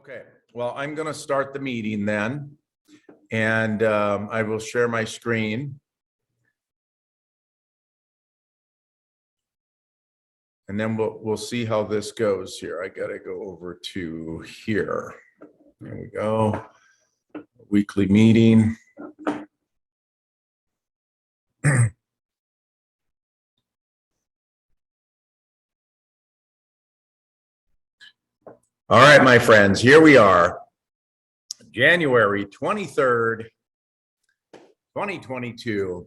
Okay, well, I'm going to start the meeting then, and I will share my screen. And then we'll see how this goes here. I got to go over to here. There we go. Weekly meeting. All right, my friends, here we are. January 23rd, 2022.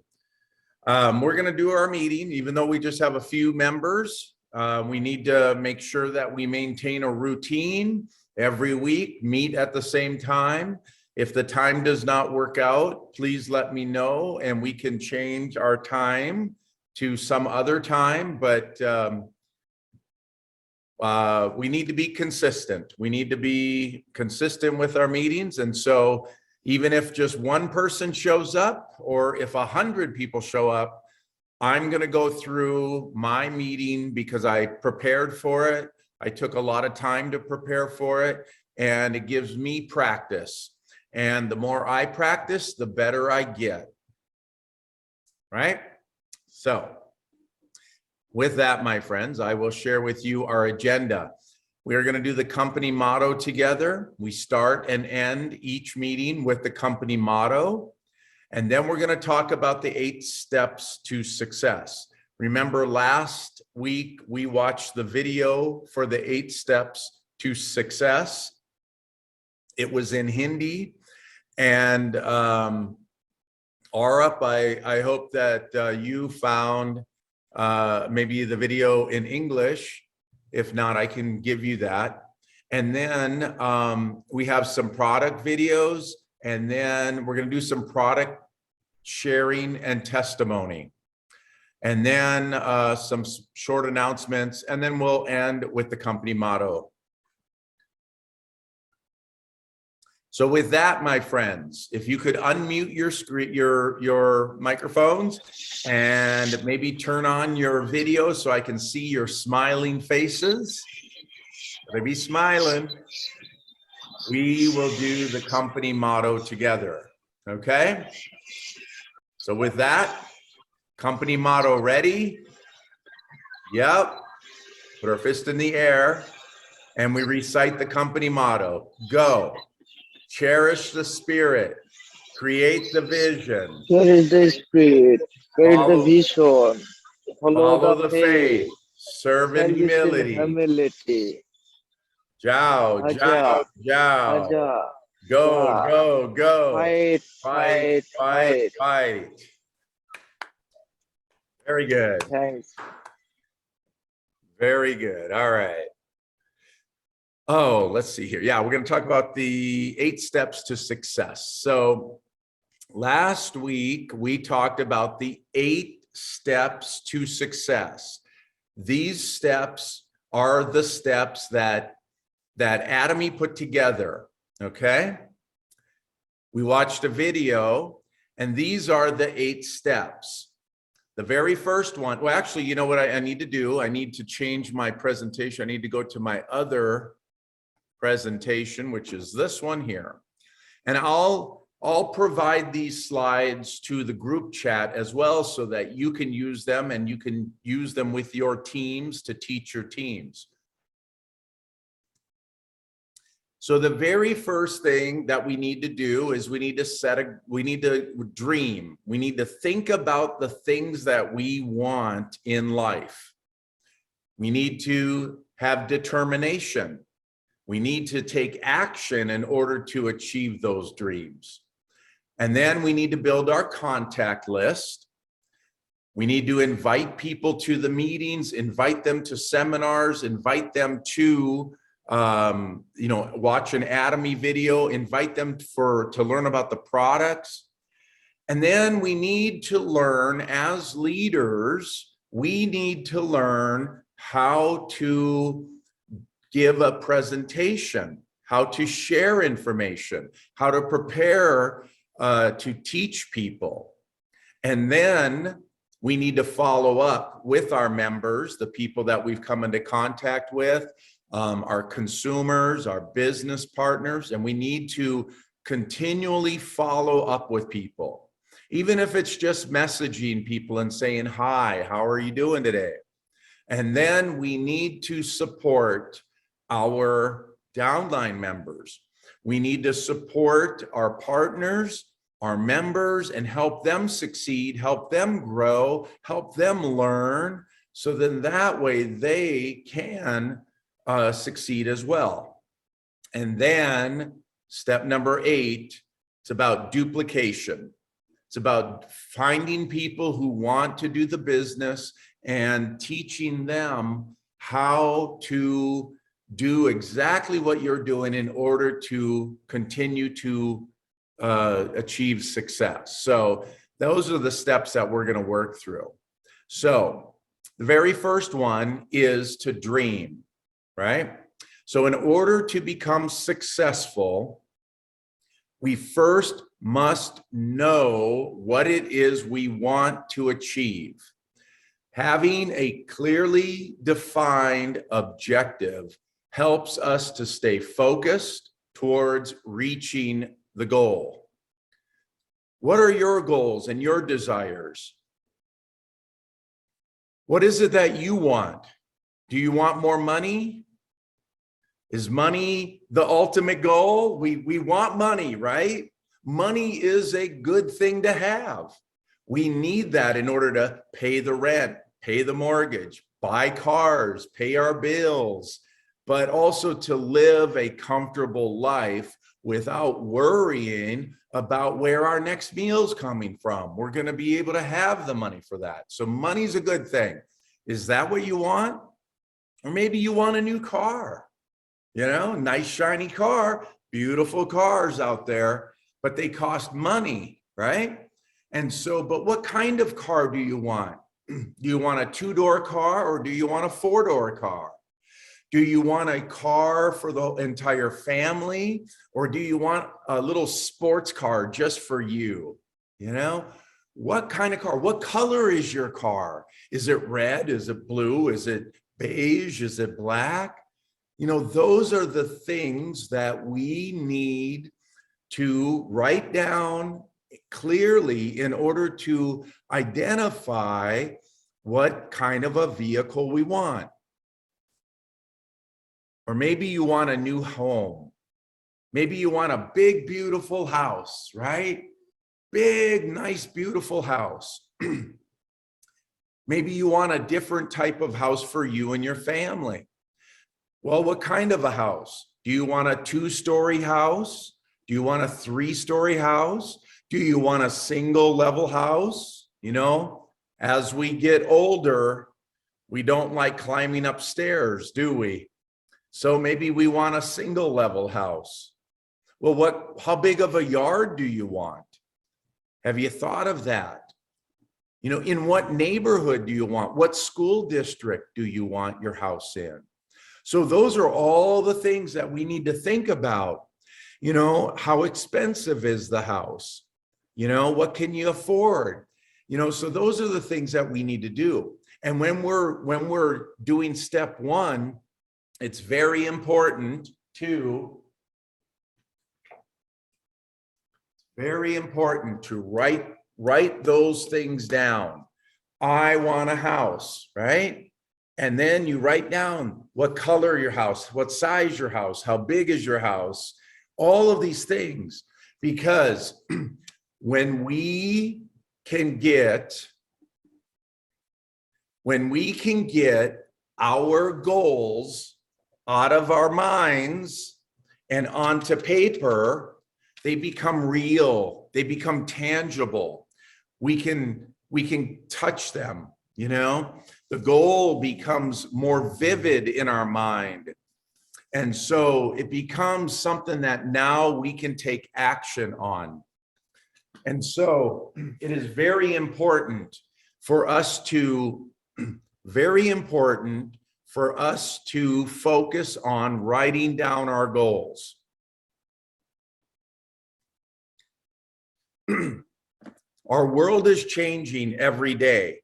We're going to do our meeting, even though we just have a few members. We need to make sure that we maintain a routine every week, meet at the same time. If the time does not work out, please let me know and we can change our time to some other time. But we need to be consistent. We need to be consistent with our meetings. And so even if just one person shows up, or if 100 people show up, I'm going to go through my meeting because I prepared for it. I took a lot of time to prepare for it, and it gives me practice. And the more I practice, the better I get. Right? So with that, my friends, I will share with you our agenda. We are going to do the company motto together. We start and end each meeting with the company motto. And then we're going to talk about the 8 steps to success. Remember last week, we watched the video for the 8 steps to success. It was in Hindi. And Arup, I hope that you found maybe the video in English. If not, I can give you that. And then we have some product videos, and then we're going to do some product sharing and testimony. And then some short announcements, and then we'll end with the company motto. So with that, my friends, if you could unmute your screen, your microphones, and maybe turn on your video so I can see your smiling faces. Better be smiling. We will do the company motto together. Okay? So with that, company motto ready? Yep. Put our fist in the air and we recite the company motto. Go. Cherish the spirit. Create the vision. Cherish the spirit. Create the vision. Follow the faith. Serve in humility. Jiao, jiao, jiao. Go, go, go. Fight. Very good. Thanks. Very good. All right. Oh, let's see here. Yeah, we're going to talk about the 8 steps to success. So last week, we talked about the 8 steps to success. These steps are the steps that Atomy put together, okay? We watched a video, and these are the 8 steps. The very first one, well, actually, you know what I need to do? I need to change my presentation. I need to go to my other presentation, which is this one here. And I'll provide these slides to the group chat as well so that you can use them and you can use them with your teams to teach your teams. So the very first thing that we need to do is we need to dream. We need to think about the things that we want in life. We need to have determination. We need to take action in order to achieve those dreams. And then we need to build our contact list. We need to invite people to the meetings, invite them to seminars, invite them to watch an Atomy video, invite them to learn about the products. And then we need to learn, as leaders, we need to learn how to give a presentation, how to share information, how to prepare to teach people. And then we need to follow up with our members, the people that we've come into contact with, our consumers, our business partners, and we need to continually follow up with people. Even if it's just messaging people and saying, hi, how are you doing today? And then we need to support our downline members. We need to support our partners, our members, and help them succeed, help them grow, help them learn, so then that way they can succeed as well. And then step number 8, it's about duplication. It's about finding people who want to do the business and teaching them how to do exactly what you're doing in order to continue to achieve success. So those are the steps that we're going to work through. So the very first one is to dream, right? So in order to become successful, we first must know what it is we want to achieve. Having a clearly defined objective helps us to stay focused towards reaching the goal. What are your goals and your desires? What is it that you want? Do you want more money? Is money the ultimate goal? We want money, right? Money is a good thing to have. We need that in order to pay the rent, pay the mortgage, buy cars, pay our bills, but also to live a comfortable life without worrying about where our next meal's coming from. We're going to be able to have the money for that. So money's a good thing. Is that what you want? Or maybe you want a new car. You know, nice shiny car, beautiful cars out there, but they cost money, right? And so, but what kind of car do you want? Do you want a 2-door car or do you want a 4-door car? Do you want a car for the entire family or do you want a little sports car just for you? You know, what kind of car? What color is your car? Is it red? Is it blue? Is it beige? Is it black? You know, those are the things that we need to write down clearly in order to identify what kind of a vehicle we want. Or maybe you want a new home. Maybe you want a big, beautiful house, right? Big, nice, beautiful house. Maybe you want a different type of house for you and your family. Well, what kind of a house? Do you want a 2-story house? Do you want a 3-story house? Do you want a single level house? You know, as we get older, we don't like climbing upstairs, do we? So maybe we want a single level house. Well, how big of a yard do you want? Have you thought of that? You know, in what neighborhood do you want? What school district do you want your house in? So those are all the things that we need to think about. You know, how expensive is the house? You know, what can you afford? You know, so those are the things that we need to do. And when we're doing step 1, it's very important to write those things down. I want a house, right? And then you write down what color your house, what size your house, how big is your house, all of these things. Because when we can get our goals out of our minds and onto paper, they become real, they become tangible. We can touch them, you know? The goal becomes more vivid in our mind. And so it becomes something that now we can take action on. And so it is very important for us to focus on writing down our goals. Our world is changing every day.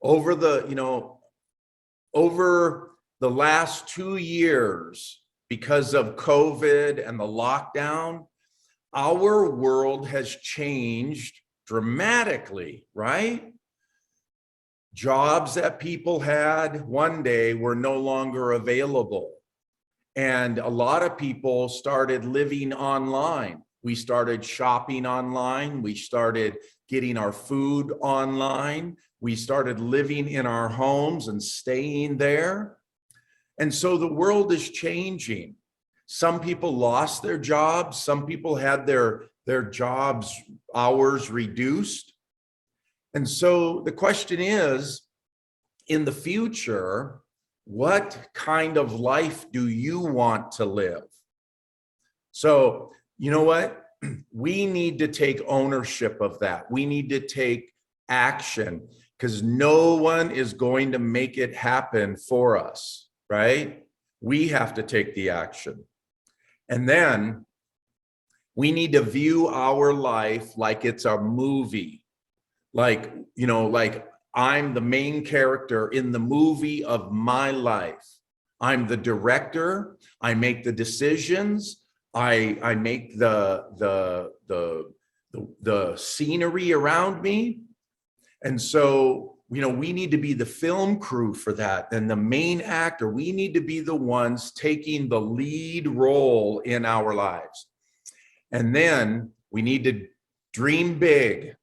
Over the last 2 years, because of COVID and the lockdown, our world has changed dramatically, right? Jobs that people had one day were no longer available. And a lot of people started living online. We started shopping online. We started getting our food online. We started living in our homes and staying there. And so the world is changing. Some people lost their jobs. Some people had their jobs hours reduced. And so the question is, in the future, what kind of life do you want to live? So, you know what? We need to take ownership of that. We need to take action, because no one is going to make it happen for us, right? We have to take the action. And then we need to view our life like it's a movie. Like, like I'm the main character in the movie of my life. I'm the director. I make the decisions. I make the scenery around me. And so, we need to be the film crew for that. And the main actor, we need to be the ones taking the lead role in our lives. And then we need to dream big,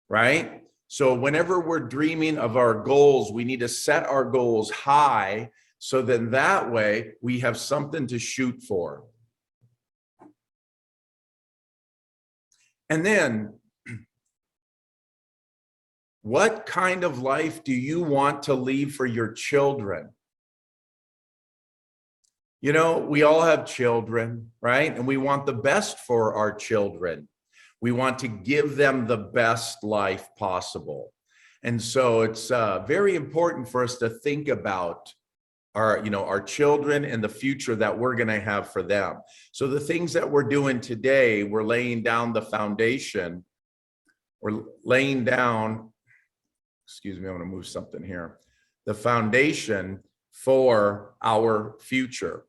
right? So whenever we're dreaming of our goals, we need to set our goals high, so then that way we have something to shoot for. And then, what kind of life do you want to leave for your children? We all have children, right? And we want the best for our children. We want to give them the best life possible. And so it's very important for us to think about our children and the future that we're going to have for them. So the things that we're doing today, we're laying down the foundation. We're laying down, excuse me, I'm going to move something here. The foundation for our future.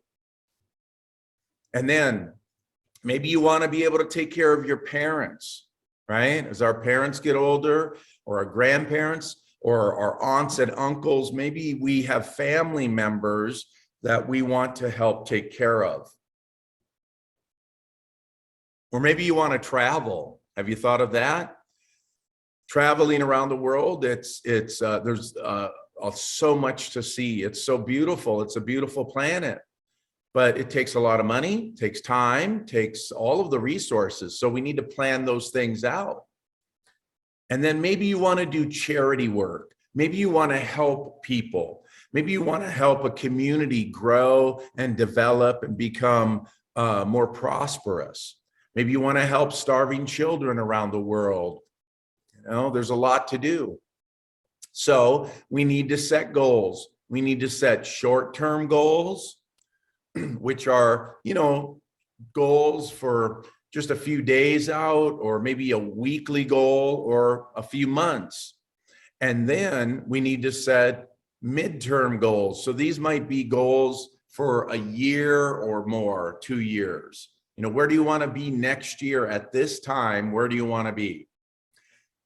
And then maybe you want to be able to take care of your parents, right? As our parents get older, or our grandparents, or our aunts and uncles, maybe we have family members that we want to help take care of. Or maybe you want to travel. Have you thought of that? Traveling around the world, there's so much to see. It's so beautiful. It's a beautiful planet. But it takes a lot of money, takes time, takes all of the resources. So we need to plan those things out. And then maybe you want to do charity work. Maybe you want to help people. Maybe you want to help a community grow and develop and become more prosperous. Maybe you want to help starving children around the world. There's a lot to do. So we need to set goals. We need to set short-term goals, which are, goals for just a few days out, or maybe a weekly goal, or a few months. And then we need to set midterm goals. So these might be goals for a year or more, 2 years. Where do you want to be next year at this time? Where do you want to be?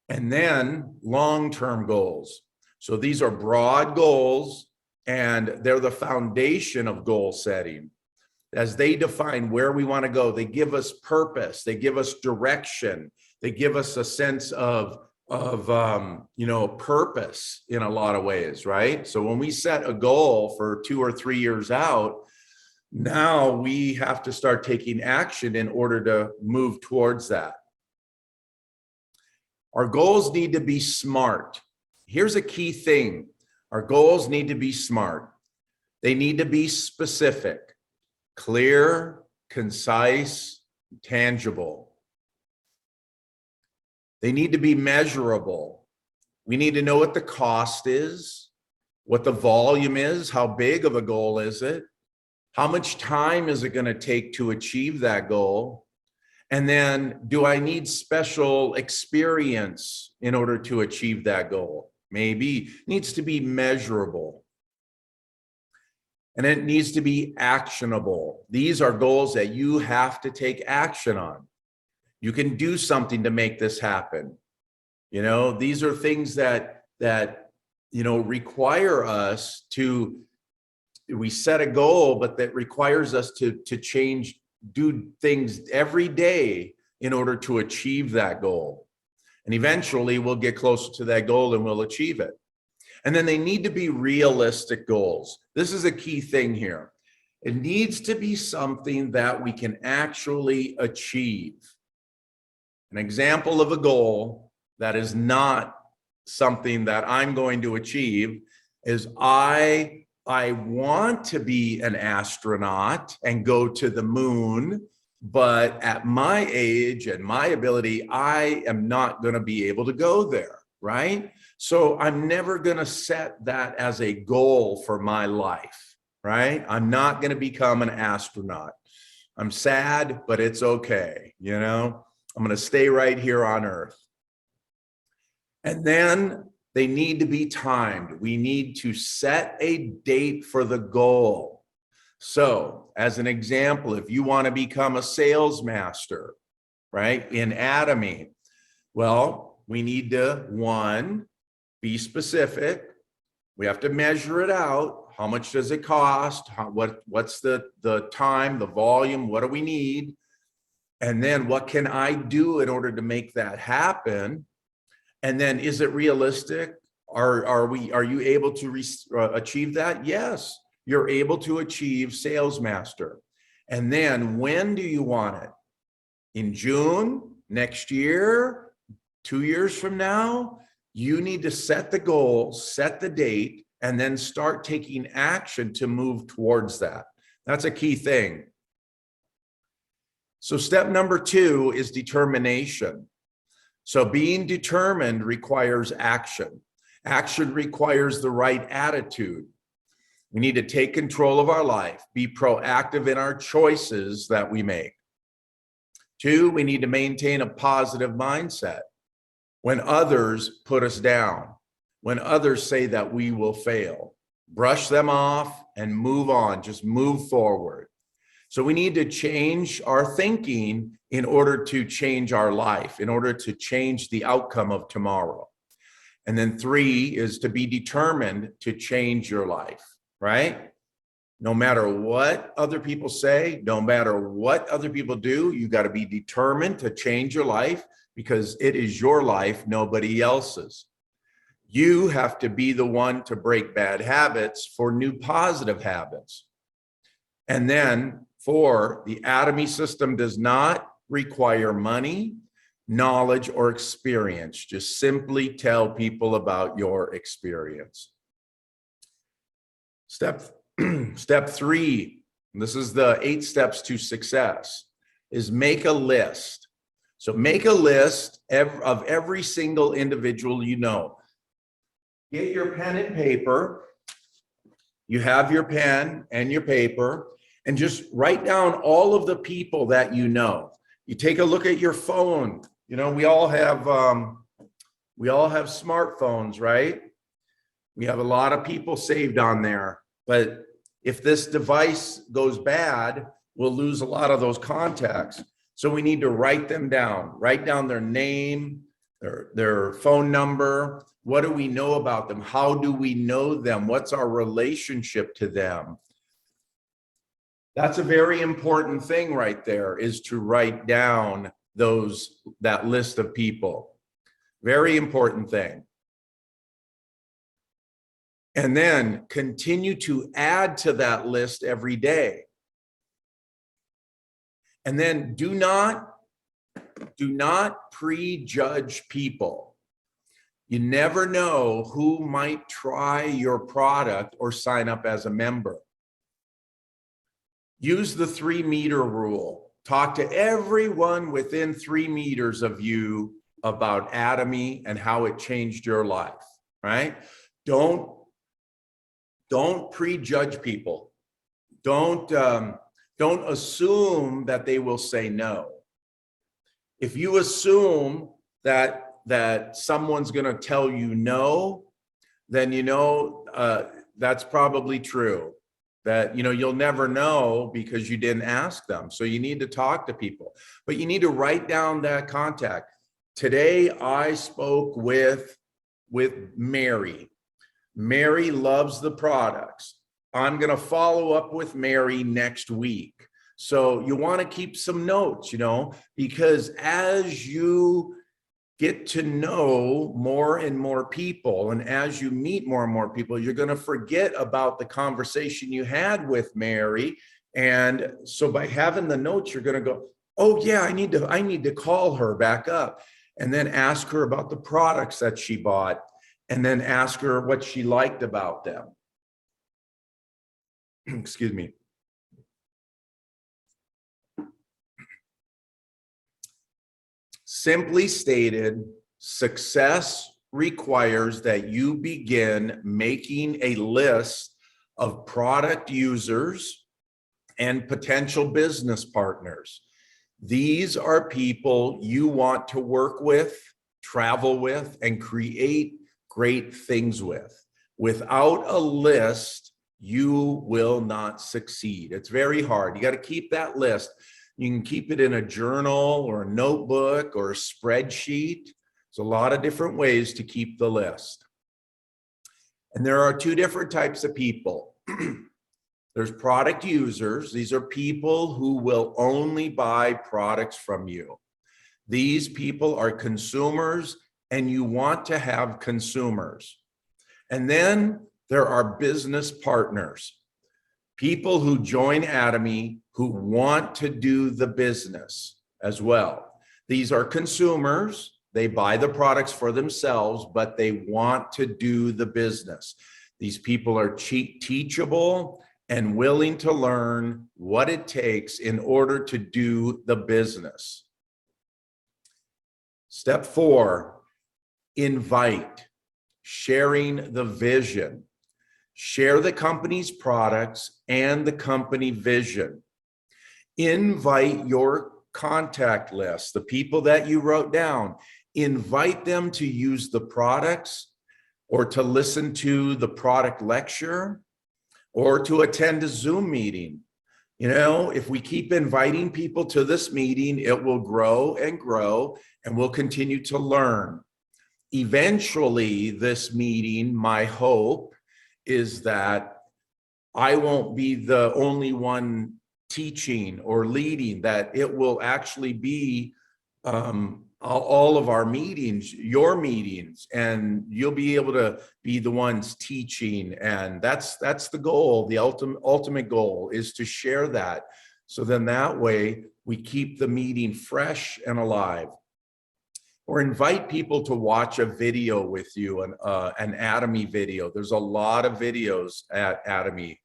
And then long-term goals. So these are broad goals, and they're the foundation of goal setting. As they define where we want to go, they give us purpose, they give us direction, they give us a sense of purpose in a lot of ways, right? So when we set a goal for 2 or 3 years out, now we have to start taking action in order to move towards that. Our goals need to be smart. Here's a key thing. Our goals need to be smart. They need to be specific, clear, concise, tangible. They need to be measurable. We need to know what the cost is, what the volume is, how big of a goal is it, how much time is it going to take to achieve that goal, and then do I need special experience in order to achieve that goal? Maybe it needs to be measurable. And it needs to be actionable. These are goals that you have to take action on. You can do something to make this happen. You know, these are things that require us to, we set a goal, but that requires us to change, do things every day in order to achieve that goal. And eventually we'll get closer to that goal and we'll achieve it. And then they need to be realistic goals. This is a key thing here. It needs to be something that we can actually achieve. An example of a goal that is not something that I'm going to achieve is I want to be an astronaut and go to the moon, but at my age and my ability, I am not going to be able to go there, right? So I'm never going to set that as a goal for my life, right? I'm not going to become an astronaut. I'm sad, but it's okay, you know? I'm going to stay right here on Earth. And then they need to be timed. We need to set a date for the goal. So, as an example, if you want to become a sales master, right, in Atomy, well, we need to, one, be specific. We have to measure it out. How much does it cost? What's the time, the volume? What do we need? And then what can I do in order to make that happen? And then, is it realistic? Are you able to achieve that? Yes, you're able to achieve sales master. And then when do you want it? In June, next year, 2 years from now? You need to set the goal, set the date, and then start taking action to move towards that. That's a key thing. So step number 2 is determination. So being determined requires action. Action requires the right attitude. We need to take control of our life, be proactive in our choices that we make. 2, we need to maintain a positive mindset. When others put us down, when others say that we will fail, brush them off and move on, just move forward. So we need to change our thinking in order to change our life, in order to change the outcome of tomorrow. And then 3 is to be determined to change your life, right? No matter what other people say, no matter what other people do, you got to be determined to change your life because it is your life, nobody else's. You have to be the one to break bad habits for new positive habits. And then 4, the Atomy system does not require money, knowledge, or experience. Just simply tell people about your experience. Step 3, this is the 8 steps to success, is make a list. So make a list of every single individual you know. Get your pen and paper. You have your pen and your paper, and just write down all of the people that you know. You take a look at your phone. You know, we all have smartphones, right? We have a lot of people saved on there, but if this device goes bad, we'll lose a lot of those contacts. So we need to write them down, write down their name, their phone number. What do we know about them? How do we know them? What's our relationship to them? That's a very important thing right there, is to write down that list of people. Very important thing. And then continue to add to that list every day. And then do not prejudge people. You never know who might try your product or sign up as a member. Use the 3-meter rule. Talk to everyone within 3 meters of you about Atomy and how it changed your life, right? Don't prejudge people. Don't assume that they will say no. If you assume that someone's going to tell you no, then you know that's probably true. that, you know, you'll never know because you didn't ask them. So you need to talk to people, but you need to write down that contact. Today, I spoke with Mary. Mary loves the products. I'm going to follow up with Mary next week. So you want to keep some notes, you know, because as you get to know more and more people, and as you meet more and more people, you're going to forget about the conversation you had with Mary. And so by having the notes, you're going to go, oh yeah, I need to call her back up, and then ask her about the products that she bought, and then ask her what she liked about them. Excuse me. Simply stated, success requires that you begin making a list of product users and potential business partners. These are people you want to work with, travel with, and create great things with. Without a list, you will not succeed. It's very hard. You got to keep that list. You can keep it in a journal or a notebook or a spreadsheet. There's a lot of different ways to keep the list. And there are two different types of people. There's product users. These are people who will only buy products from you. These people are consumers, and you want to have consumers. And then there are business partners, people who join Atomy who want to do the business as well. These are consumers. They buy the products for themselves, but they want to do the business. These people are teachable and willing to learn what it takes in order to do the business. Step 4, invite, sharing the vision. Share the company's products and the company vision. Invite your contact list, the people that you wrote down, invite them to use the products or to listen to the product lecture or to attend a Zoom meeting. You know, if we keep inviting people to this meeting, it will grow and grow, and we'll continue to learn. Eventually, this meeting, my hope is that I won't be the only one teaching or leading, that it will actually be all of our meetings, your meetings, and you'll be able to be the ones teaching. And that's the goal. The ultimate goal is to share that. So then that way we keep the meeting fresh and alive. Or invite people to watch a video with you, an Atomy video. There's a lot of videos at Atomy.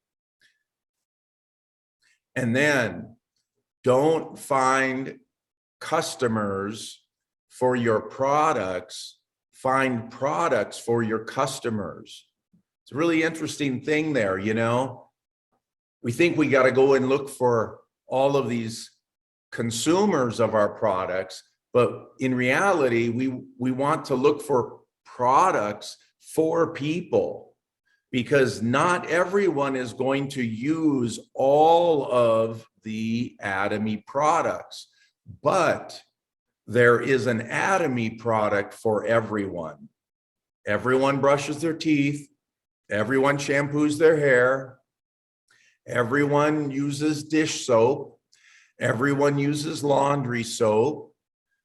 And then don't find customers for your products, find products for your customers. It's a really interesting thing there, you know. We think we got to go and look for all of these consumers of our products, but in reality, we want to look for products for people, because not everyone is going to use all of the Atomy products, but there is an Atomy product for everyone. Everyone brushes their teeth, everyone shampoos their hair, everyone uses dish soap, everyone uses laundry soap.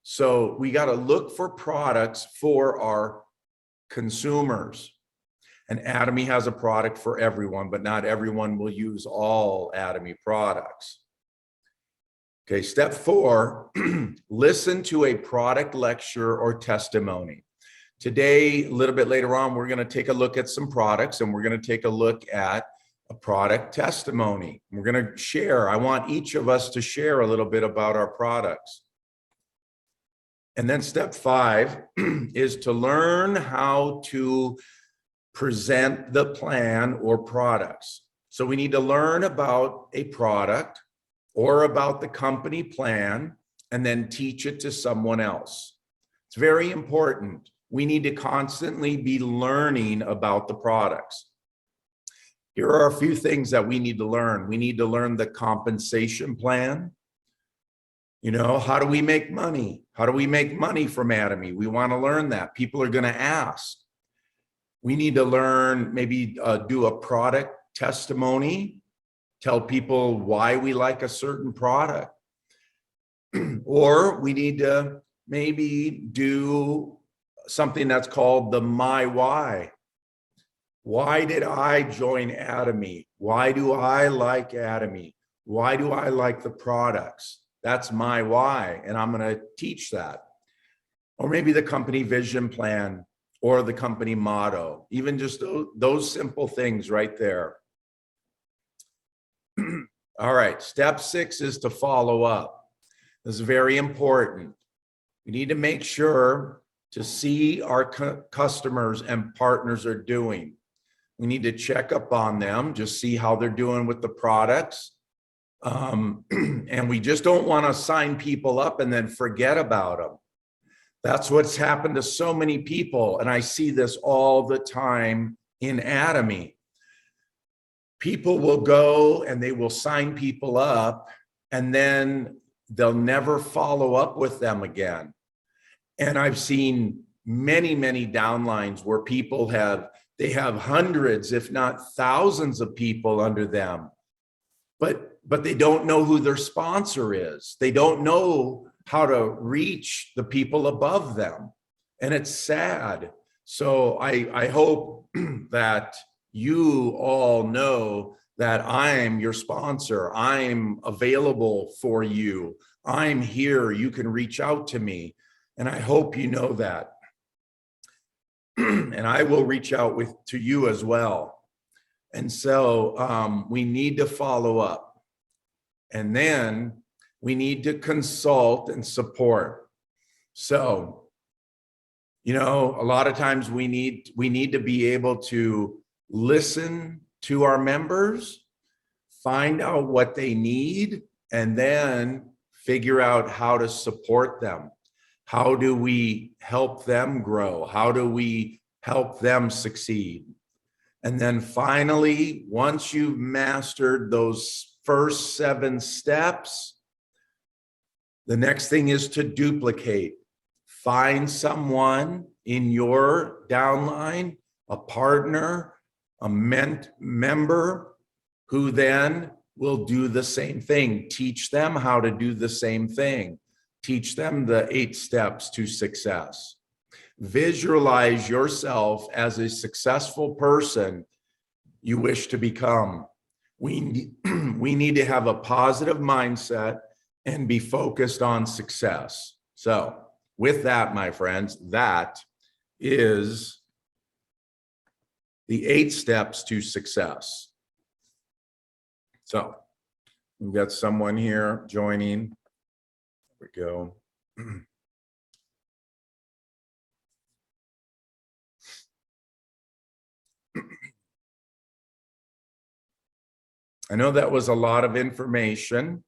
So we got to look for products for our consumers. And Atomy has a product for everyone, but not everyone will use all Atomy products. Okay, step 4, listen to a product lecture or testimony. Today, a little bit later on, we're going to take a look at some products, and we're going to take a look at a product testimony. We're going to share. I want each of us to share a little bit about our products. And then step 5 is to learn how to present the plan or products. So we need to learn about a product or about the company plan, and then teach it to someone else. It's very important. We need to constantly be learning about the products. here are a few things that we need to learn. We need to learn the compensation plan. You know, how do we make money? How do we make money from Atomy? We want to learn that. People are going to ask. We need to learn, maybe do a product testimony, tell people why we like a certain product. Or we need to maybe do something that's called the My Why. Why did I join Atomy? Why do I like Atomy? Why do I like the products? That's my why, and I'm going to teach that. Or maybe the company vision plan or the company motto, even just those simple things right there. All right, step 6 is to follow up. This is very important. We need to make sure to see our customers and partners are doing. We need to check up on them, just see how they're doing with the products. And we just don't want to sign people up and then forget about them. That's what's happened to so many people. And I see this all the time in Atomy. People will go and they will sign people up, and then they'll never follow up with them again. And I've seen many, many downlines where people they have hundreds, if not thousands of people under them, but they don't know who their sponsor is. They don't know how to reach the people above them. And it's sad. So I hope that you all know that I'm your sponsor. I'm available for you. I'm here. You can reach out to me. And I hope you know that. And I will reach out to you as well. And so we need to follow up. And then we need to consult and support. So, you know, a lot of times we need to be able to listen to our members, find out what they need, and then figure out how to support them. How do we help them grow? How do we help them succeed? And then finally, once you've mastered those first 7 steps, the next thing is to duplicate. Find someone in your downline, a partner, a member, who then will do the same thing. Teach them how to do the same thing. Teach them the 8 steps to success. Visualize yourself as a successful person you wish to become. We need to have a positive mindset and be focused on success. So with that, my friends, that is the 8 steps to success. So we've got someone here joining. There we go. I know that was a lot of information.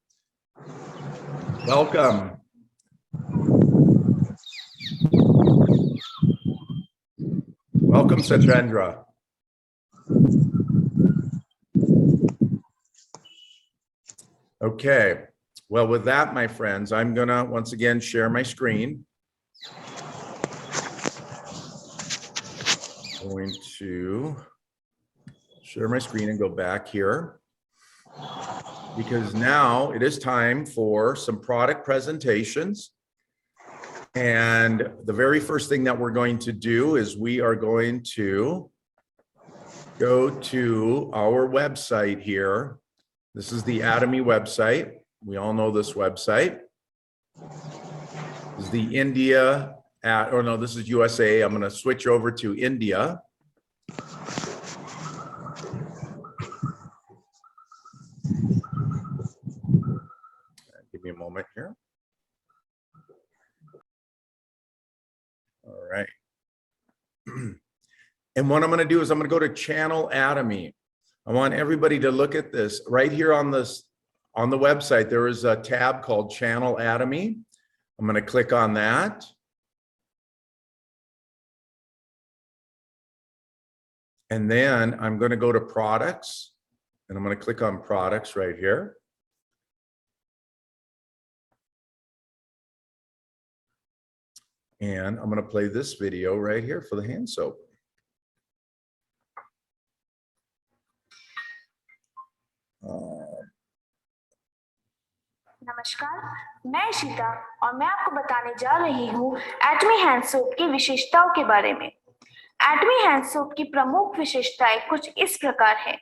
Welcome. Welcome, Satrendra. Okay. Well, with that, my friends, I'm gonna once again share my screen. I'm going to share my screen and go back here, because now it is time for some product presentations. And the very first thing that we're going to do is we are going to go to our website here. This is the Atomy website. We all know this website. This is the India this is USA. I'm going to switch over to India. Give me a moment here. All right. And what I'm going to do is I'm going to go to Channel Atomy. I want everybody to look at this right here on the website. There is a tab called Channel Atomy. I'm going to click on that. And then I'm going to go to products, and I'm going to click on products right here. And I'm going to play this video right here for the hand soap. नमस्कार, मैं शीता और मैं आपको बताने जा रही हूँ एटमी hand soap की विशेषताओं के बारे में। एटमी हैंड सोप की प्रमुख विशेषताएं कुछ इस प्रकार है।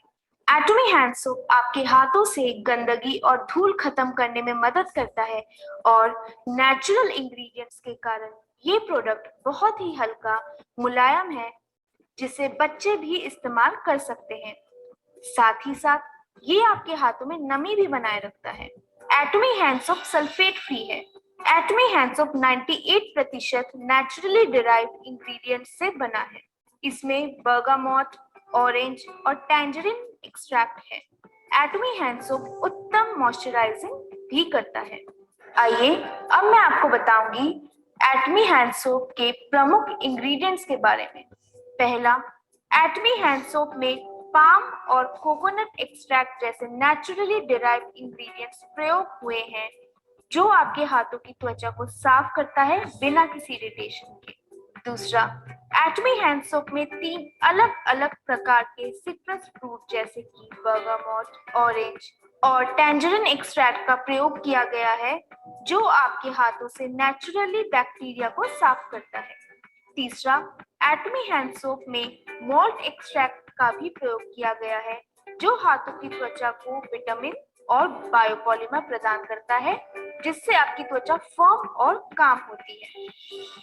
एटमी हैंड सोप आपके हाथों से गंदगी और धूल खत्म करने में मदद करता है और नेचुरल इंग्रेडिएंट्स के कारण ये प्रोडक्ट बहुत ही हल्का, मुलायम है, जिसे बच्चे भी इस्तेमाल कर सकते हैं। साथ ही साथ ये आपके हाथों में नमी भी बनाए रखता है। Atomy hand soap sulphate free है। Atomy hand soap 98% naturally derived ingredient से बना है। इसमें बर्गामोट, ऑरेंज और टैंजरीन एक्सट्रैक्ट है। एटमी हैंड सोप उत्तम मॉइस्चराइजिंग भी करता है। आइए अब मैं आपको बताऊंगी एटमी हैंड सोप के प्रमुख इंग्रेडिएंट्स के बारे में। पहला, एटमी हैंड सोप में पाम और कोकोनट एक्सट्रैक्ट जैसे नेचुरली डिराइव्ड इंग्रेडिएंट्स प्रयोग हुए हैं, जो आपके हाथों की त्वचा को साफ करता है बिना किसी इरिटेशन के। दूसरा, एटमी हैंड सोप में 3 अलग अलग प्रकार के सिट्रस फ्रूट जैसे कि बर्गामोट, ऑरेंज और टैंजरीन एक्सट्रैक्ट का प्रयोग किया गया है, जो आपके हाथों से नेचुरली बैक्टीरिया को साफ करता है। तीसरा, एटमी हैंड सोप में मॉल्ट एक्सट्रैक्ट का भी प्रयोग किया गया है, जो हाथों की त्वचा को विटामिन और बायोपॉलिमर प्रदान करता है, जिससे आपकी त्वचा फर्म और काम होती है।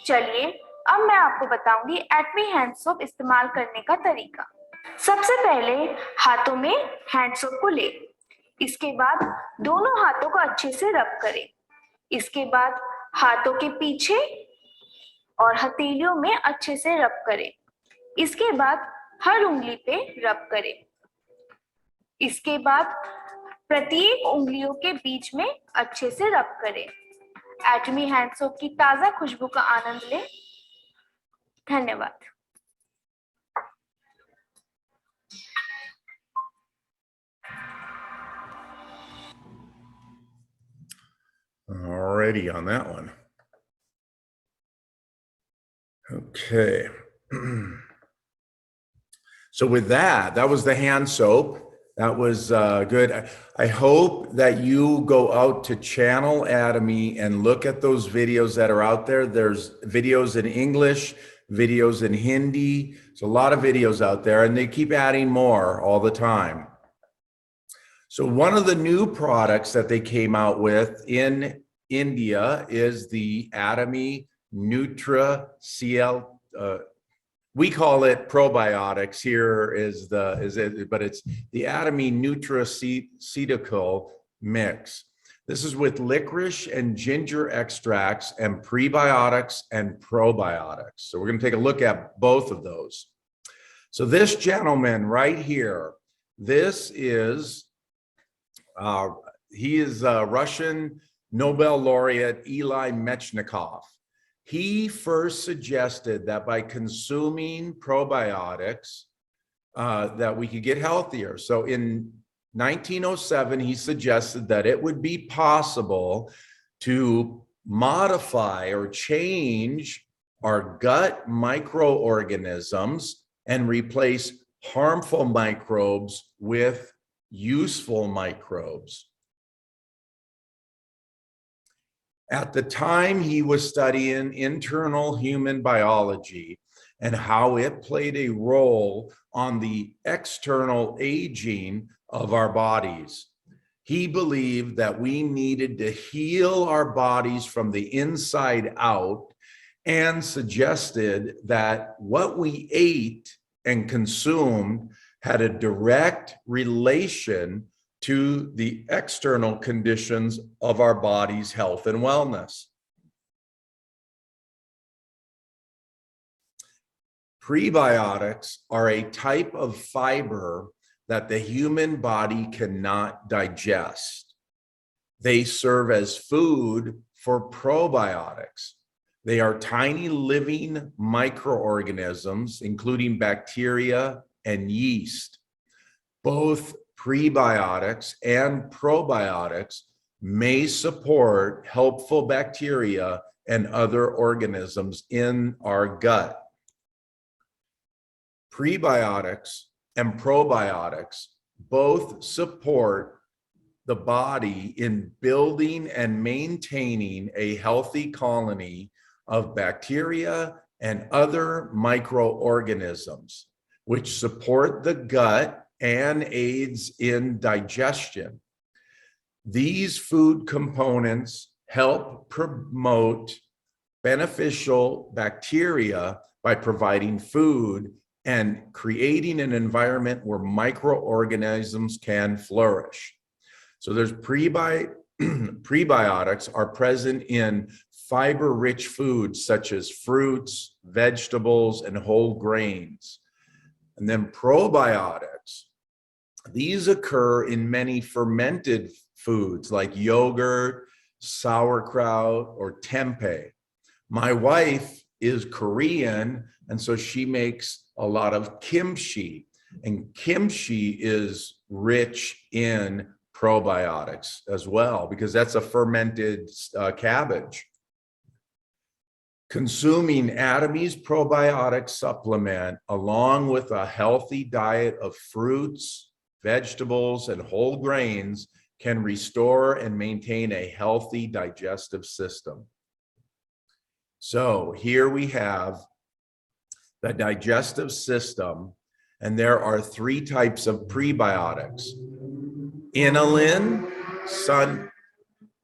चलिए अब मैं आपको बताऊंगी एटमी हैंड सोप इस्तेमाल करने का तरीका। सबसे पहले हाथों में हैंड सोप को लें। इसके बाद दोनों हाथों को अच्छे से रब करें। इसके बाद हाथों के पीछे और हथेलियों में अच्छे से रब करें। इसके बाद हर उंगली पे रब करें। इसके बाद प्रत्येक उंगलियों के बीच में अच्छे से रब करें। एटमी हैंड सोप की ताजा खुशबू का आनंद लें। धन्यवाद। Alrighty on that one. Okay. So with that was the hand soap. That was good. I hope that you go out to Channel Atomy and look at those videos that are out there. There's videos in English, videos in Hindi. There's a lot of videos out there, and they keep adding more all the time. So one of the new products that they came out with in India is the Atomy Nutraceutical. We call it probiotics. Here but it's the Atomy Nutraceutical mix. This is with licorice and ginger extracts and prebiotics and probiotics. So we're going to take a look at both of those. So this gentleman right here, this is he is Russian Nobel laureate Eli Mechnikov. He first suggested that by consuming probiotics, that we could get healthier. So in 1907, he suggested that it would be possible to modify or change our gut microorganisms and replace harmful microbes with useful microbes. At the time, he was studying internal human biology and how it played a role on the external aging of our bodies. He believed that we needed to heal our bodies from the inside out and suggested that what we ate and consumed had a direct relation to the external conditions of our body's health and wellness. Prebiotics are a type of fiber that the human body cannot digest. They serve as food for probiotics. They are tiny living microorganisms, including bacteria and yeast. Both prebiotics and probiotics may support helpful bacteria and other organisms in our gut. Prebiotics and probiotics both support the body in building and maintaining a healthy colony of bacteria and other microorganisms, which support the gut and aids in digestion. These food components help promote beneficial bacteria by providing food and creating an environment where microorganisms can flourish. So there's prebiotics are present in fiber-rich foods such as fruits, vegetables, and whole grains. And then probiotics, these occur in many fermented foods like yogurt, sauerkraut, or tempeh. My wife is Korean, and so she makes a lot of kimchi, and kimchi is rich in probiotics as well, because that's a fermented cabbage. Consuming Atomy's probiotic supplement along with a healthy diet of fruits, vegetables, and whole grains can restore and maintain a healthy digestive system. So here we have the digestive system, and there are 3 types of prebiotics. Inulin,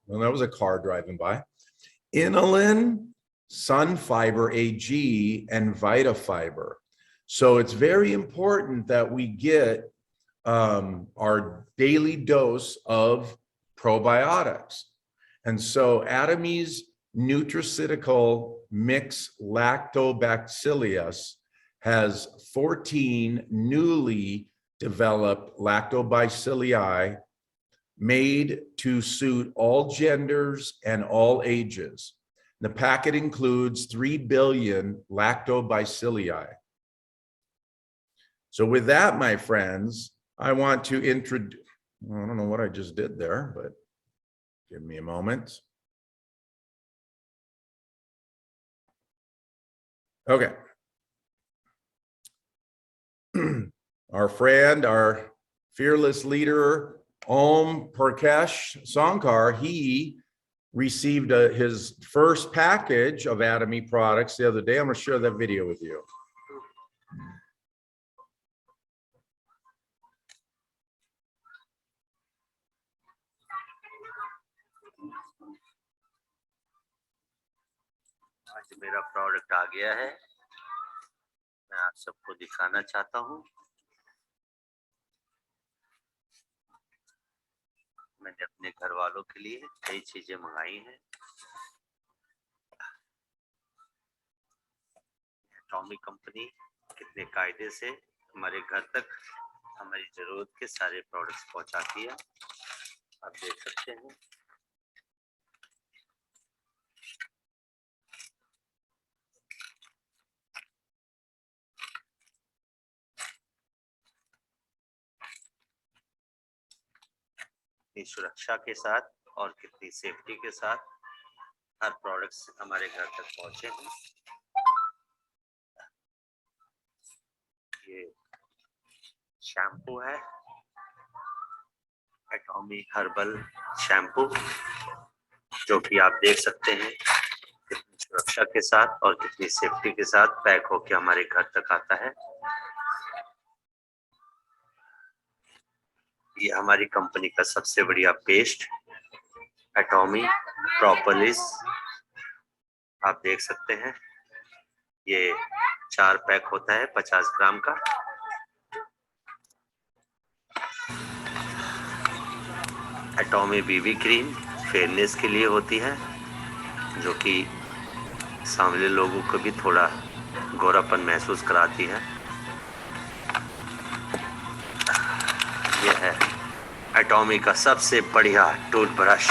well, that was a car driving by. Inulin, sun fiber AG, and vitafiber. So it's very important that we get our daily dose of probiotics. And so Atomy's Nutraceutical Mix Lactobacillus has 14 newly developed lactobacilli made to suit all genders and all ages. The packet includes 3 billion lactobacilli. So with that, my friends, I want to introduce, I don't know what I just did there, but give me a moment. Okay. Our friend, our fearless leader, Om Prakash Sankar, he received his first package of Atomy products the other day. I'm going to share that video with you. आज मेरा product आ गया है, मैं आप सबको दिखाना चाहता हूँ। मैंने अपने घर वालों के लिए कई चीजें मंगाई हैं। एटॉमी कंपनी कितने कायदे से हमारे घर तक हमारी जरूरत के सारे प्रोडक्ट्स पहुंचाती है, आप देख सकते हैं। कितनी सुरक्षा के साथ और कितनी सेफ्टी के साथ हर प्रोडक्ट्स हमारे घर तक पहुंचे हैं। ये शैम्पू है, एटॉमी हर्बल शैम्पू, जो कि आप देख सकते हैं कितनी सुरक्षा के साथ और कितनी सेफ्टी के साथ पैक होकर हमारे घर तक आता है। ये हमारी कंपनी का सबसे बढ़िया पेस्ट एटॉमी प्रोपोलिस, आप देख सकते हैं। ये 4 पैक होता है 50 ग्राम का। एटॉमी बीबी क्रीम फेयरनेस के लिए होती है, जो कि सांवले लोगों को भी थोड़ा गोरापन महसूस कराती है। यह है एटॉमी का सबसे बढ़िया टूथब्रश,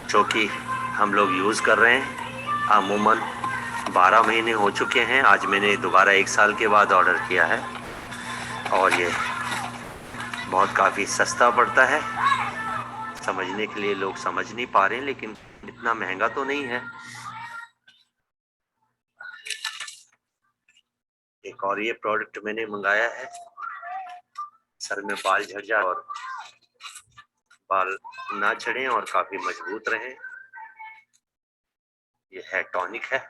जो कि हम लोग यूज़ कर रहे हैं। अमूमन 12 महीने हो चुके हैं, आज मैंने दोबारा 1 साल के बाद ऑर्डर किया है। और ये बहुत काफी सस्ता पड़ता है। समझने के लिए लोग समझ नहीं पा रहे हैं, लेकिन इतना महंगा तो नहीं है। एक और ये प्रोडक्ट मैंने मंगाया है, सर में बाल झड़ जाए और बाल ना झड़े और काफी मजबूत रहे। ये हेयर टॉनिक है।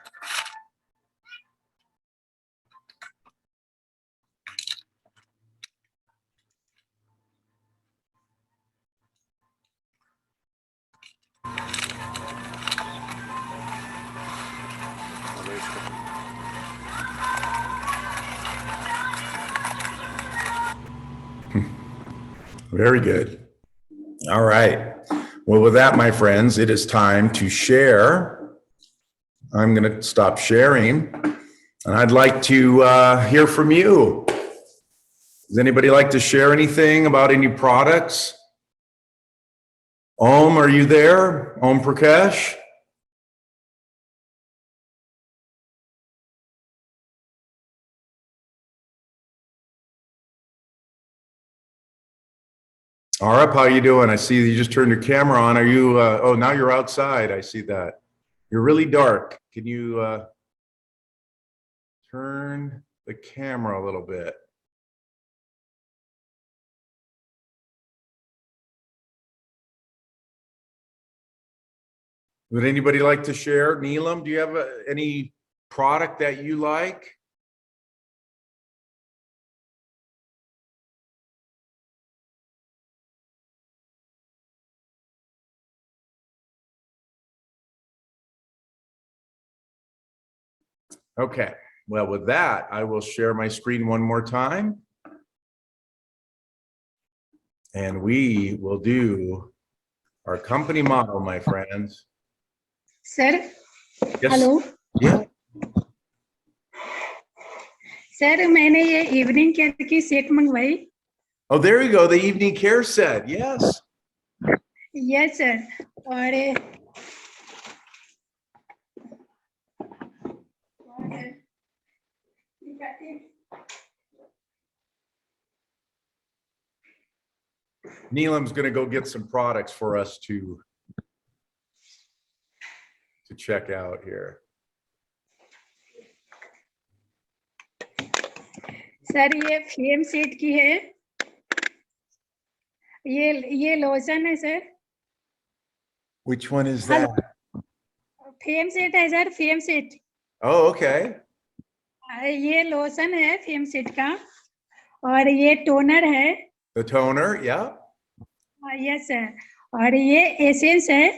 Very good. All right. Well, with that, my friends, it is time to share. I'm going to stop sharing, and I'd like to hear from you. Does anybody like to share anything about any products? Om, are you there? Om Prakash? Arup, how you doing? I see you just turned your camera on. Are you, oh, now you're outside. I see that. You're really dark. Can you turn the camera a little bit? Would anybody like to share? Neelam, do you have any product that you like? Okay, well, with that, I will share my screen one more time. And we will do our company model, my friends. Sir, Yes. hello. Yeah. Sir मैंने ये evening care की set मंगवाई। Oh, there you go. The evening care set. Yes. Yes sir. और Neelam's going to go get some products for us to check out here. Sir ये fame set की है। ये lotion है sir. Which one is that? Fame set है sir, fame set. Oh, okay. ये lotion है fame set का, और ये टोनर है। The toner, yeah. Yes sir. और ये एसेंस है,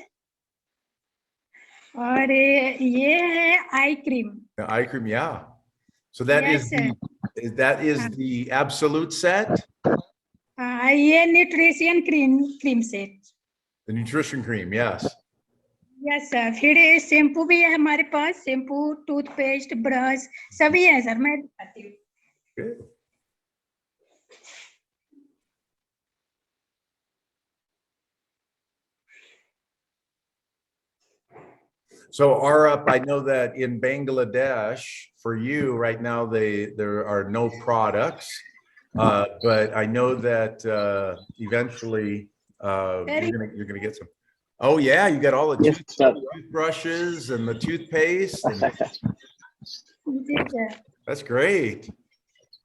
और ये है eye cream. The eye cream, yeah. So that Yes, is the absolute set? ये nutrition cream set. The nutrition cream, yes. Yes sir. फिर शैम्पू भी है हमारे पास, शैम्पू, टूथपेस्ट, ब्रश सभी है सर। मैं दिखाती हूँ। Good. So Arup, I know that in Bangladesh, for you right now, there are no products, but I know that eventually you're gonna get some. Oh yeah, you got all the Yes, sir. toothbrushes and the toothpaste. And जी sir. that's great.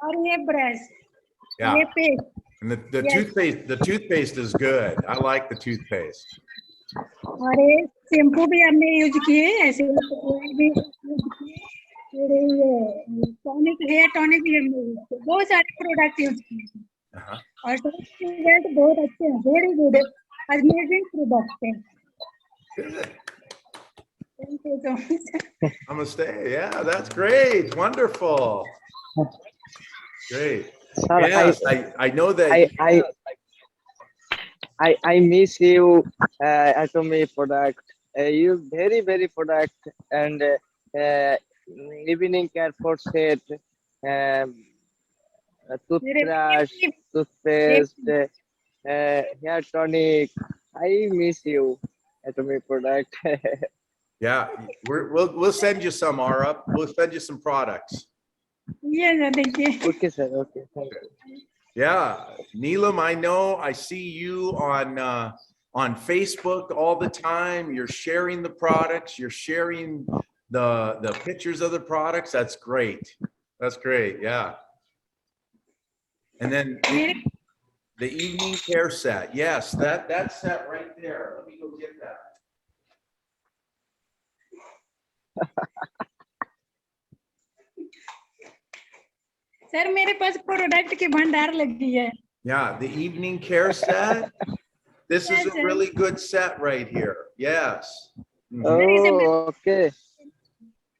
और ये brush, Yeah, ये paste, and the Yes. toothpaste is good. I like the toothpaste. और ये shampoo भी हमने use किए, ऐसे भी यूज किए। फिर ये टॉनिक, हेयर टॉनिक भी हमने यूज किए। बहुत सारे प्रोडक्ट यूज किए Uh-huh. और सब रिजल्ट बहुत अच्छे हैं। वेरी गुड, अमेजिंग प्रोडक्ट है। Good. Thank you so much. Namaste. Yeah, that's great. Wonderful. Great. Sir, Yes, I know that. I miss you, Atomy product. You very product, and evening care for set, toothbrush, toothpaste, hair tonic. I miss you, Atomy product. Yeah, we'll send you some, Arup. We'll send you some products. ये sir देखिए. Okay, sir. Okay, thank you. Yeah, Neelam, I know I see you on Facebook all the time. You're sharing the products. You're sharing the pictures of the products. That's great. That's great. Yeah. And then मेरे the evening care set. Yes, that set right there. Let me go get that. Sir मेरे पास product की भंडार लगी है. Yeah, the evening care set. This is Yes, a sir. really good set right here. Yes. Mhm. Oh, okay.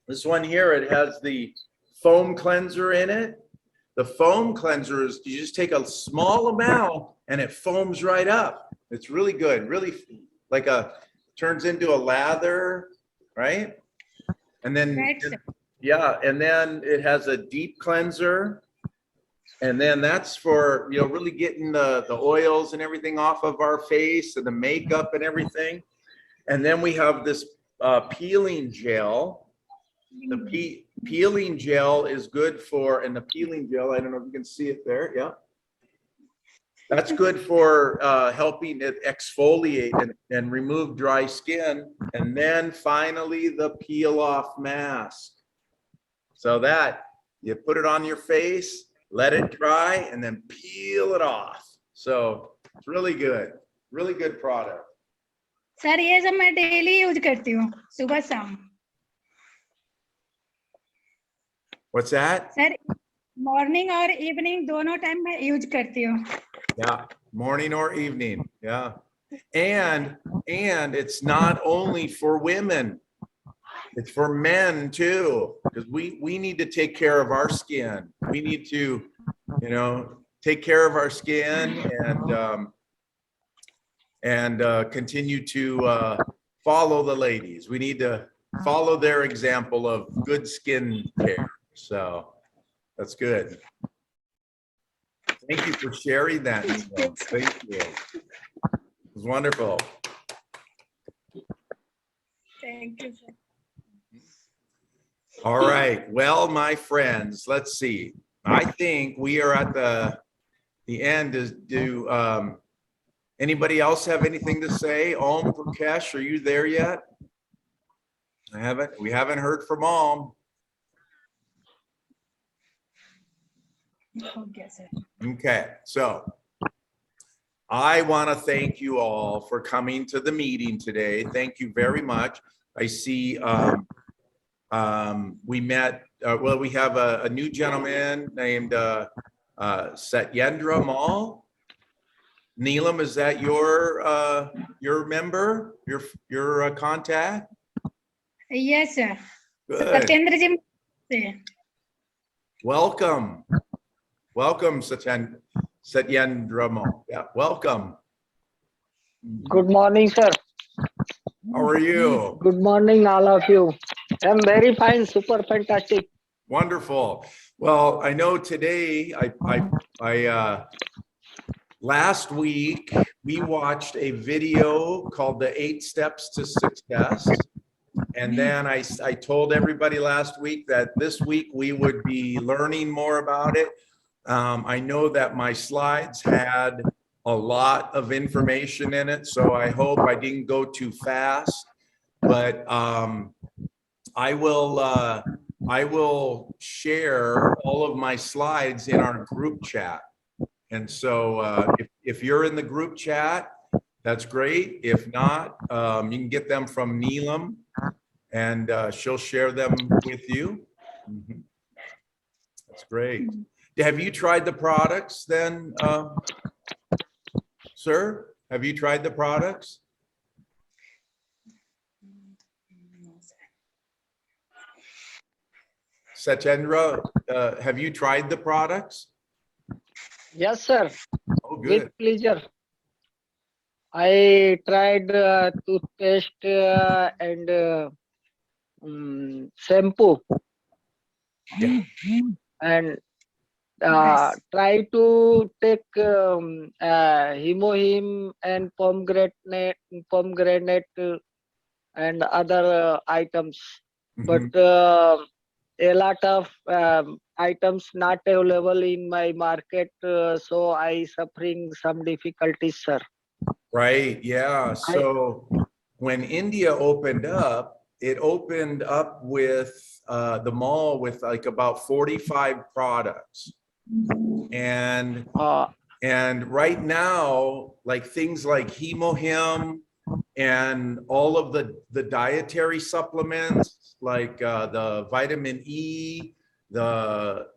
This one here, it has the foam cleanser in it. The foam cleanser is, you just take a small amount and it foams right up. It's really good, really like turns into a lather, right? And then, Right, sir. yeah, and then it has a deep cleanser. And then that's for, really getting the oils and everything off of our face and the makeup and everything. And then we have this peeling gel. The peeling gel is good for, and the peeling gel, I don't know if you can see it there. Yeah. That's good for helping it exfoliate and remove dry skin. And then finally the peel off mask. So that you put it on your face, let it dry, and then peel it off. So it's really good product. Sir ये सब मैं daily use करती हूँ सुबह शाम. What's that? Sir morning और evening दोनों time मैं यूज करती हूँ. Yeah, morning or evening. Yeah. And it's not only for women, it's for men too, because we need to take care of our skin. We need to, take care of our skin and continue to follow the ladies. We need to follow their example of good skin care. So that's good. Thank you for sharing that, Neil. Thank you. It was wonderful. Thank you, sir. All right. Well, my friends, let's see. I think we are at the end. Do anybody else have anything to say? Om Prakash, are you there yet? We haven't heard from Om. Okay, sir. Okay, so I want to thank you all for coming to the meeting today. Thank you very much. I see we met, we have a new gentleman named Satyendra Mal. Neelam, is that your member, your contact? Yes, sir. Good. Satyendra जी से. Welcome. Welcome, Satyendra Mal. Yeah, welcome. Good morning, sir. How are you? Good morning, all of you. I'm very fine, super fantastic. Wonderful. Well, I know today, last week, we watched a video called The 8 Steps to Success. And then I told everybody last week that this week we would be learning more about it. I know that my slides had a lot of information in it, so I hope I didn't go too fast. But I will share all of my slides in our group chat. And so if you're in the group chat, that's great. If not, you can get them from Neelam and she'll share them with you. That's great. Have you tried the products then, sir? Have you tried the products? Satyendra, have you tried the products? Yes, sir. Oh, good. With pleasure. I tried toothpaste and shampoo. Yeah. And Nice. try to take hemohim and pomegranate and other items. Mhm. But a lot of items not available in my market, so I suffering some difficulties, sir. Right. Yeah. So when India opened up, it opened up with the mall with like about 45 products. And right now, like things like Hemohim and all of the dietary supplements, like the vitamin E, the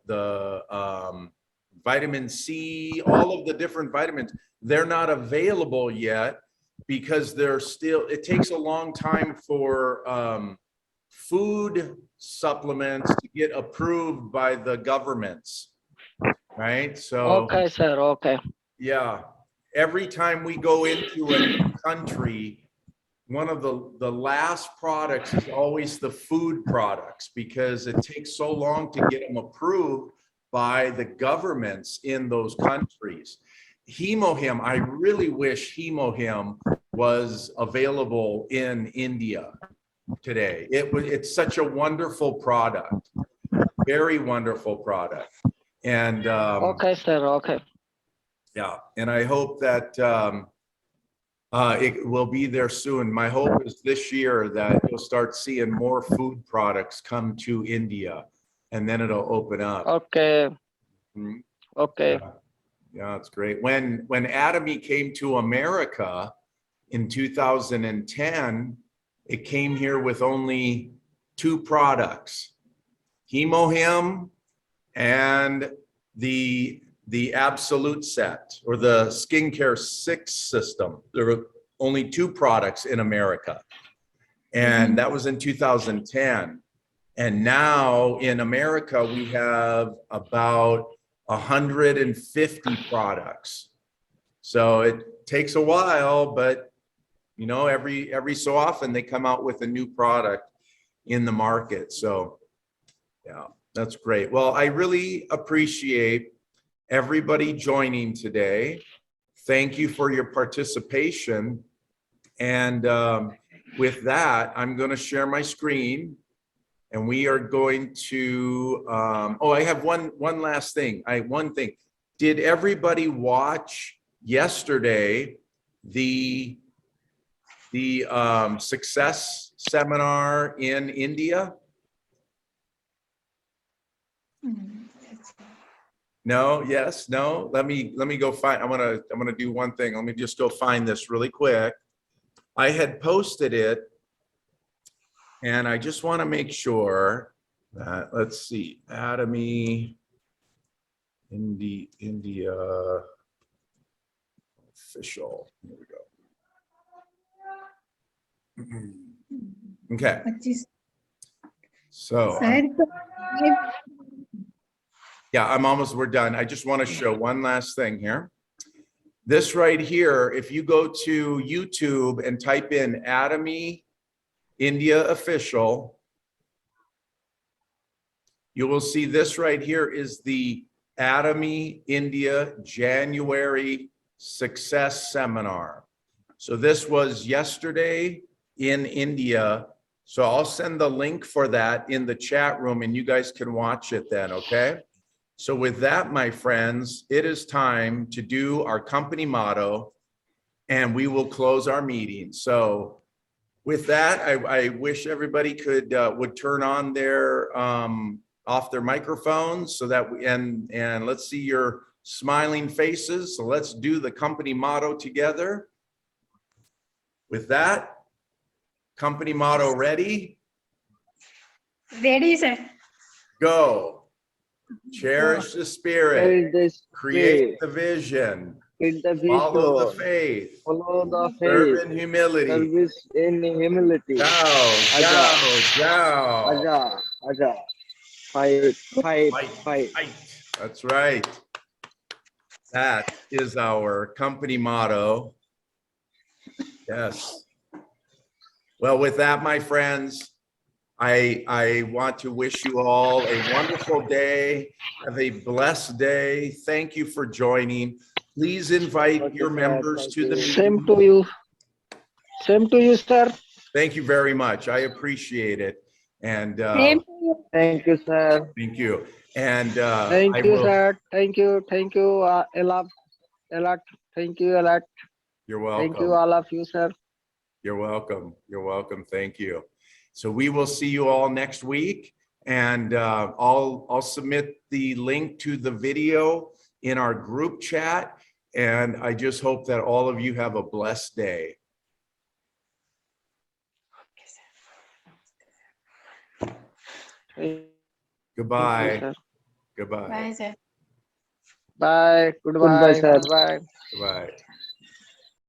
vitamin C, all of the different vitamins, they're not available yet because they're still, it takes a long time for food supplements to get approved by the governments, right? So Okay, sir. Okay. yeah, every time we go into a new country, one of the last products is always the food products because it takes so long to get them approved by the governments in those countries. Hemohim, I really wish Hemohim was available in India today. It's such a wonderful product, very wonderful product. And Okay, sir. Okay. yeah, and I hope that it will be there soon. My hope is this year that you'll start seeing more food products come to India, and then it'll open up. Okay. Mhm. Okay. Yeah, it's great. When Atomy came to America in 2010, it came here with only 2 products, Hemohim and the Absolute Set or the Skincare 6 system. There were only 2 products in America. And that was in 2010. And now in America, we have about 150 products. So it takes a while, but you know, every so often they come out with a new product in the market. So yeah, that's great. Well, I really appreciate everybody joining today. Thank you for your participation. And with that, I'm going to share my screen and we are going to, oh, I have one last thing. One thing. Did everybody watch yesterday the success seminar in India? No, yes, no. Let me go find. I'm gonna do one thing. Let me just go find this really quick. I had posted it, and I just want to make sure that, let's see, Atomy India official. Here we go. Okay. So yeah, we're done. I just want to show one last thing here. This right here, if you go to YouTube and type in Atomy India official, you will see this right here is the Atomy India January Success Seminar. So this was yesterday in India. So I'll send the link for that in the chat room and you guys can watch it then, okay? So with that, my friends, it is time to do our company motto and we will close our meeting. So with that, I wish everybody would turn on their off their microphones so that and let's see your smiling faces. So let's do the company motto together. With that, company motto ready? Ready, sir. Go. Cherish the spirit, create the vision, follow the faith, serve in humility, service in humility. Ciao. Aja. Fight. That's right. That is our company motto. Yes. Well, with that, my friends, I want to wish you all a wonderful day. Have a blessed day. Thank you for joining. Please invite your members to the meeting. Same to you. Same to you, sir. Thank you very much. I appreciate it. And Same to you. Thank you, sir. thank you. And Thank I you, will. sir. Thank you. Thank you a lot. A lot. Thank you a lot. You're Thank you, welcome. all of you, sir. You're welcome. You're welcome. Thank you. So we will see you all next week, and I'll submit the link to the video in our group chat. And I just hope that all of you have a blessed day. Thank Goodbye. you, sir. Goodbye. Bye, sir. Bye. Goodbye, sir. Goodbye. Goodbye.